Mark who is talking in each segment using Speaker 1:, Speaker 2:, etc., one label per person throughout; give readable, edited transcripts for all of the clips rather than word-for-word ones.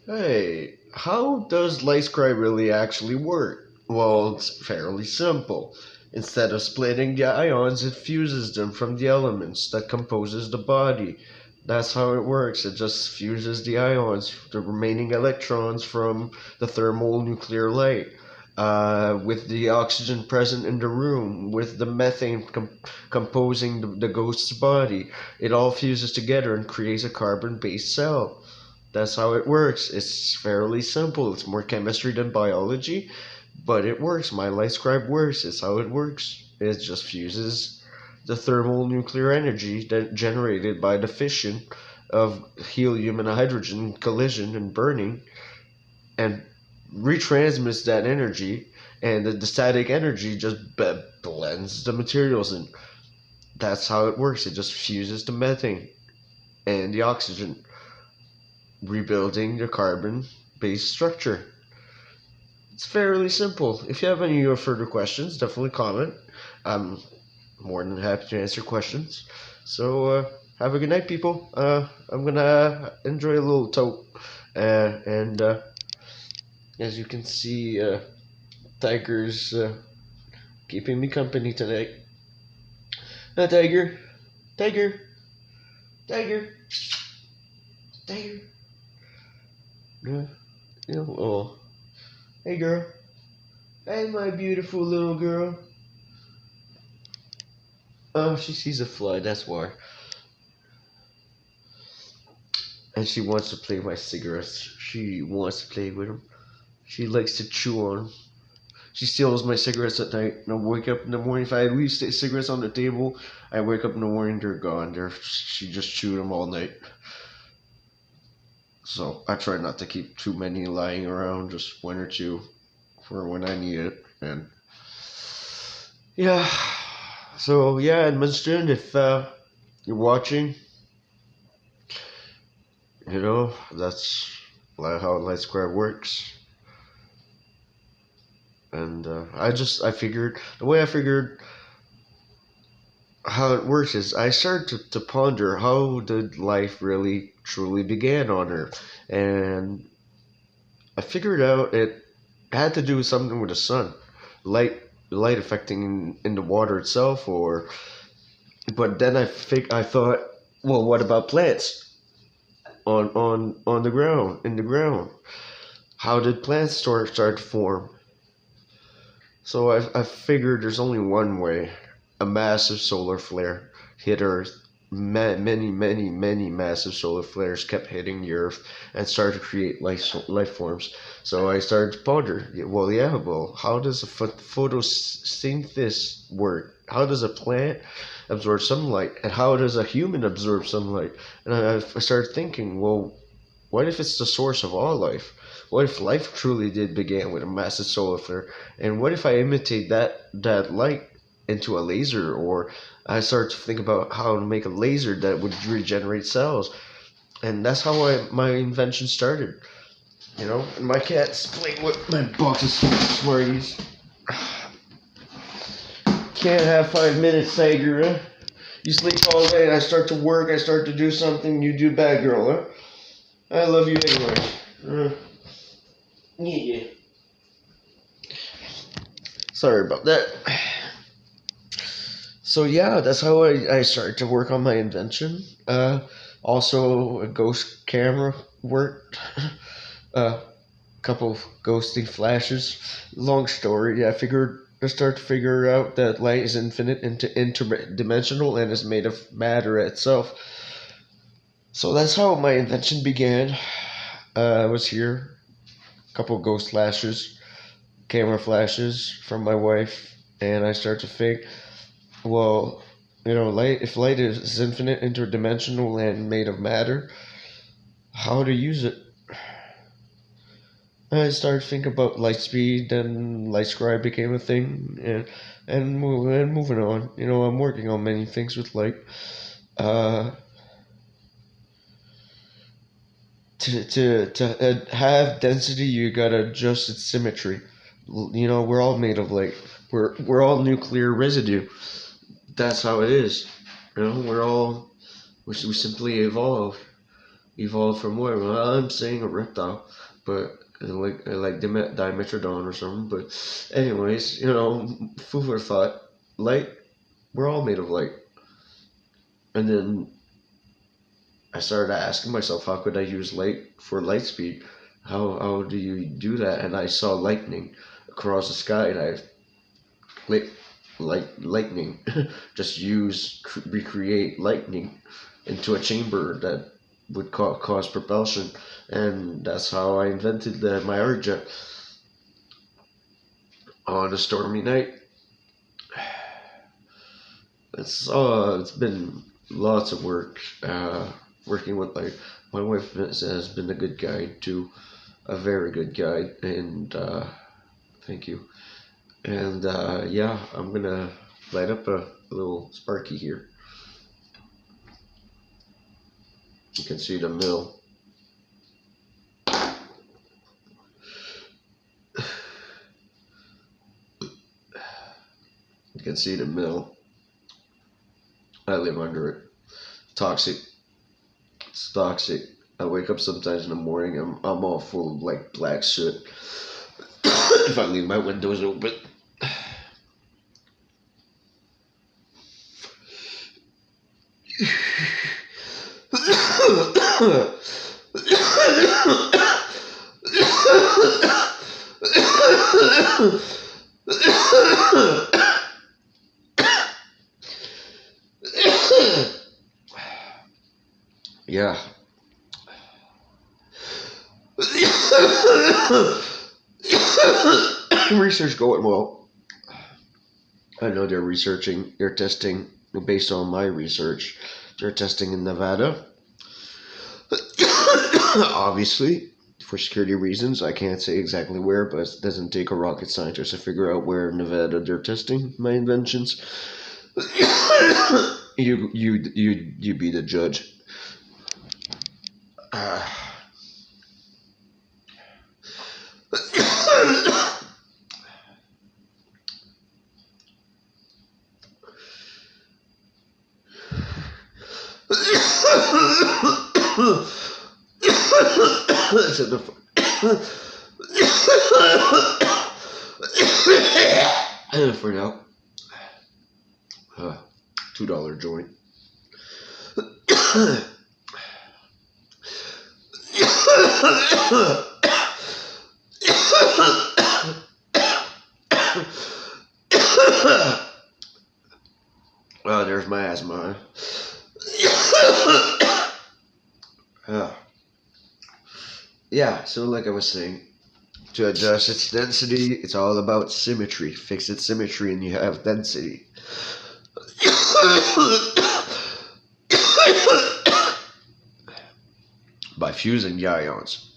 Speaker 1: Hey, how does lightscribe really actually work? Well, it's fairly simple. Instead of splitting the ions, it fuses them from the elements that composes the body. That's how it works. It just fuses the ions, the remaining electrons from the thermonuclear light, with the oxygen present in the room, with the methane composing the ghost's body. It all fuses together and creates a carbon-based cell. That's how it works. It's fairly simple. It's more chemistry than biology, but it works. My lightscribe works. It's how it works. It just fuses the thermal nuclear energy that generated by the fission of helium and hydrogen collision and burning, and retransmits that energy, and the static energy just blends the materials in. That's how it works. It just fuses the methane and the oxygen, rebuilding the carbon based structure. It's fairly simple. If you have any further questions, definitely comment. I'm more than happy to answer questions. So, have a good night, people. I'm gonna enjoy a little tote. And as you can see, Tiger's keeping me company tonight. Tiger, Tiger, Tiger, Tiger. Oh, hey, girl. Hey, my beautiful little girl. Oh, she sees a fly, that's why. And she wants to play my cigarettes. She wants to play with them. She likes to chew on them. She steals my cigarettes at night. And I wake up in the morning. If I leave cigarettes on the table, I wake up in the morning, they're gone. She just chewed them all night. So I try not to keep too many lying around, just one or two for when I need it. And yeah. So yeah, and Winston, if you're watching, that's how lightscribe works. And I figured the way I figured how it works is I started to ponder how did life really truly began on Earth, and I figured out it had to do with something with the sun, light affecting in the water itself, or but then I thought, well, what about plants on the ground, in the ground? How did plants start to form? So I figured there's only one way. A massive solar flare hit Earth. Many massive solar flares kept hitting the Earth and started to create life forms. So I started to ponder, well, how does a photosynthesis work? How does a plant absorb sunlight? And how does a human absorb sunlight? And I started thinking, well, what if it's the source of all life? What if life truly did begin with a massive solar flare? And what if I imitate that light into a laser? Or I started to think about how to make a laser that would regenerate cells. And that's how my invention started. And my cat's playing with my boxes full of Smarties. Can't have 5 minutes, Tiger, huh? You sleep all day and I start to work, I start to do something, you do bad girl, huh? I love you anyway. Yeah. Sorry about that. So yeah, that's how I started to work on my invention. Also, a ghost camera worked. A couple of ghosty flashes. Long story. I start to figure out that light is infinite and interdimensional and is made of matter itself. So that's how my invention began. I was here. A couple of ghost flashes, camera flashes from my wife, and I start to think, well, if light is infinite, interdimensional, and made of matter, how to use it? I started to think about light speed, then lightscribe became a thing, and moving on. I'm working on many things with light. To have density, you gotta adjust its symmetry. We're all made of light. We're all nuclear residue. That's how it is. We simply evolve. Evolved from where? Well, I'm saying a reptile, but like Dimetrodon or something. But anyways, food for thought. Light. We're all made of light. And then I started asking myself, how could I use light for light speed? How do you do that? And I saw lightning across the sky, and I lit lightning. Just recreate lightning into a chamber that would cause propulsion, and that's how I invented my arkjet on a stormy night. It's been lots of work working with my wife has been a good guide too, a very good guide, and thank you. And yeah, I'm gonna light up a little sparky here. You can see the mill. You can see the mill. I live under it. Toxic. It's toxic. I wake up sometimes in the morning. I'm all full of like black shit. If I leave my windows open. Yeah. Research going well. I know they're testing based on my research. They're testing in Nevada. Obviously, for security reasons, I can't say exactly where, but it doesn't take a rocket scientist to figure out where in Nevada they're testing my inventions. You be the judge. For now, $2 joint. Oh, there's my asthma. Yeah, so like I was saying, to adjust its density, it's all about symmetry. Fix its symmetry and you have density. By fusing the ions.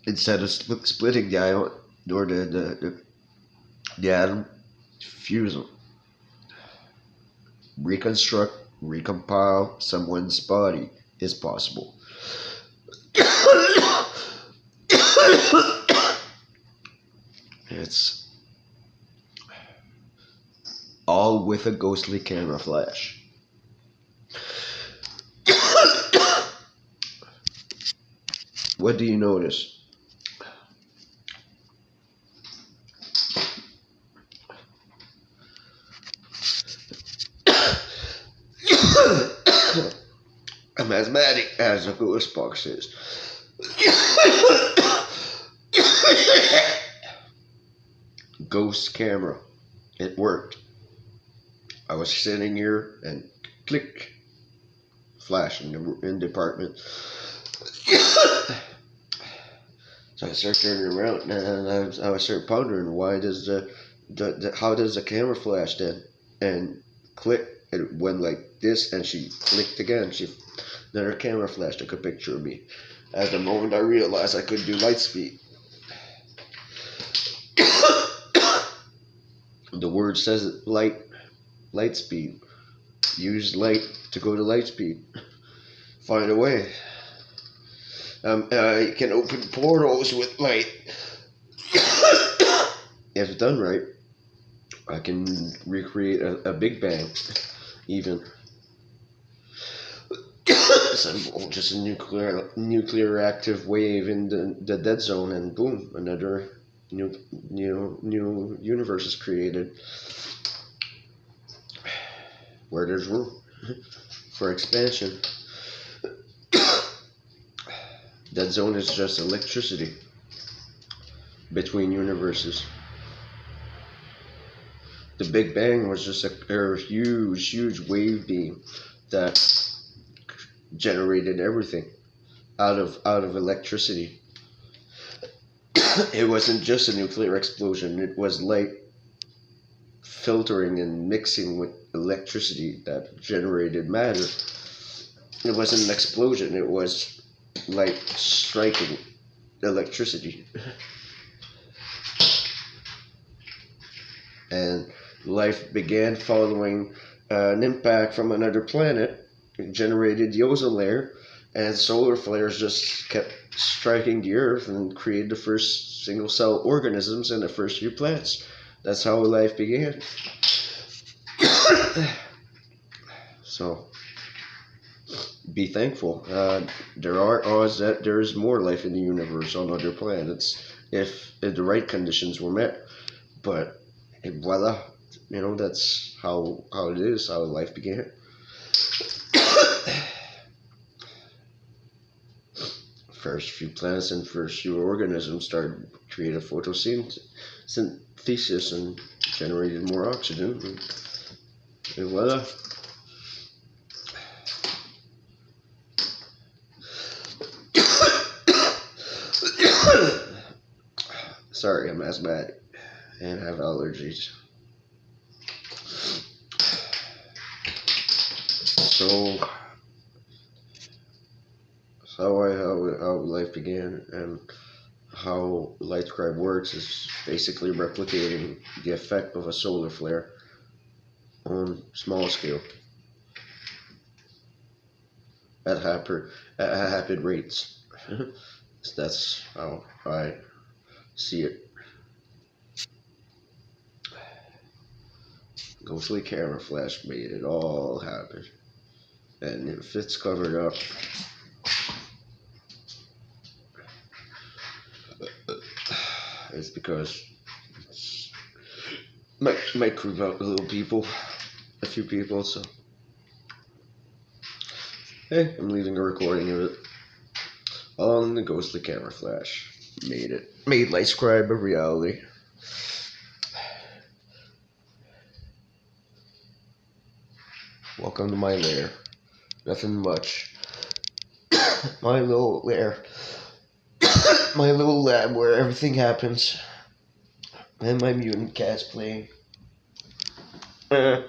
Speaker 1: Instead of splitting the ion or the atom, fuse them. Reconstruct, recompile someone's body is possible. It's all with a ghostly camera flash. What do you notice? I'm asthmatic, as a ghost box is. Ghost camera. It worked. I was sitting here and click, flash in the apartment. So I started turning around and I started pondering, why does how does the camera flash then? And click, it went like this, and she clicked again. Then her camera flash took a picture of me. At the moment I realized I could do light speed. The word says it, light speed. Use light to go to light speed. Find a way. I can open portals with light. If done right, I can recreate a Big Bang, even. Simple, just a nuclear active wave in the dead zone, and boom, another new universe is created where there's room for expansion. Dead zone is just electricity between universes. The Big Bang was just a huge wave beam that generated everything out of electricity. It wasn't just a nuclear explosion, it was light filtering and mixing with electricity that generated matter. It wasn't an explosion, it was light striking electricity. And life began following an impact from another planet. It generated the ozone layer, and solar flares just kept striking the earth and created the first single cell organisms and the first few plants. That's how life began. So be thankful. There are odds that there's more life in the universe on other planets if the right conditions were met. But voila, that's how it is, how life began. First few plants and first few organisms started creating photosynthesis and generated more oxygen, and voila. Sorry, I'm asthmatic and have allergies. So how life began and how lightscribe works is basically replicating the effect of a solar flare on small scale at rapid rates. That's how I see it. Ghostly camera flash made it all happen. And if it's covered up, it's because might creep out a few people, so hey, I'm leaving a recording of it. All in the ghostly camera flash. Made lightscribe a reality. Welcome to my lair. Nothing much. My little lair. My little lab where everything happens. And my mutant cat's playing. Well,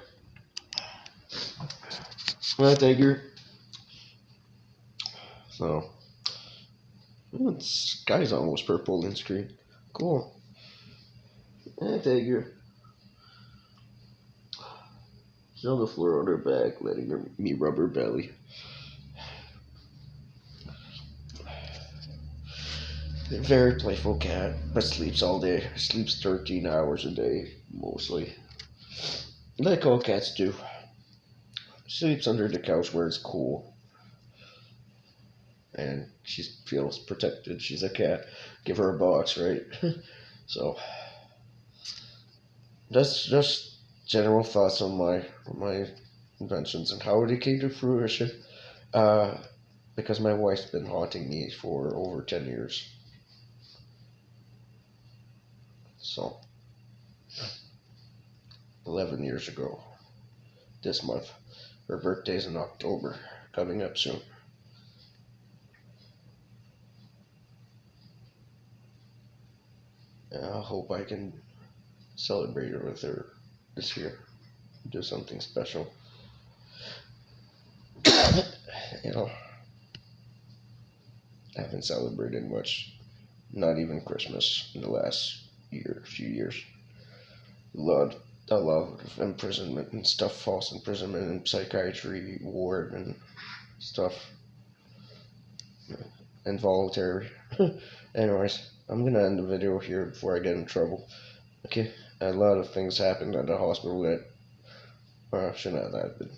Speaker 1: tiger. So, the sky's almost purple in screen. Cool. Tiger. She's on the floor on her back, letting me rub her belly. A very playful cat, but sleeps all day. Sleeps 13 hours a day, mostly. Like all cats do. Sleeps under the couch where it's cool. And she feels protected. She's a cat. Give her a box, right? So, that's just general thoughts on my inventions and how they came to fruition. Because my wife's been haunting me for over 10 years. So, 11 years ago, this month. Her birthday's in October, coming up soon. I hope I can celebrate it with her this year. Do something special. I haven't celebrated much, not even Christmas in the last few years. A lot of imprisonment and stuff, false imprisonment and psychiatry ward and stuff. Involuntary. Anyways, I'm gonna end the video here before I get in trouble. Okay, a lot of things happened at the hospital that shouldn't have happened.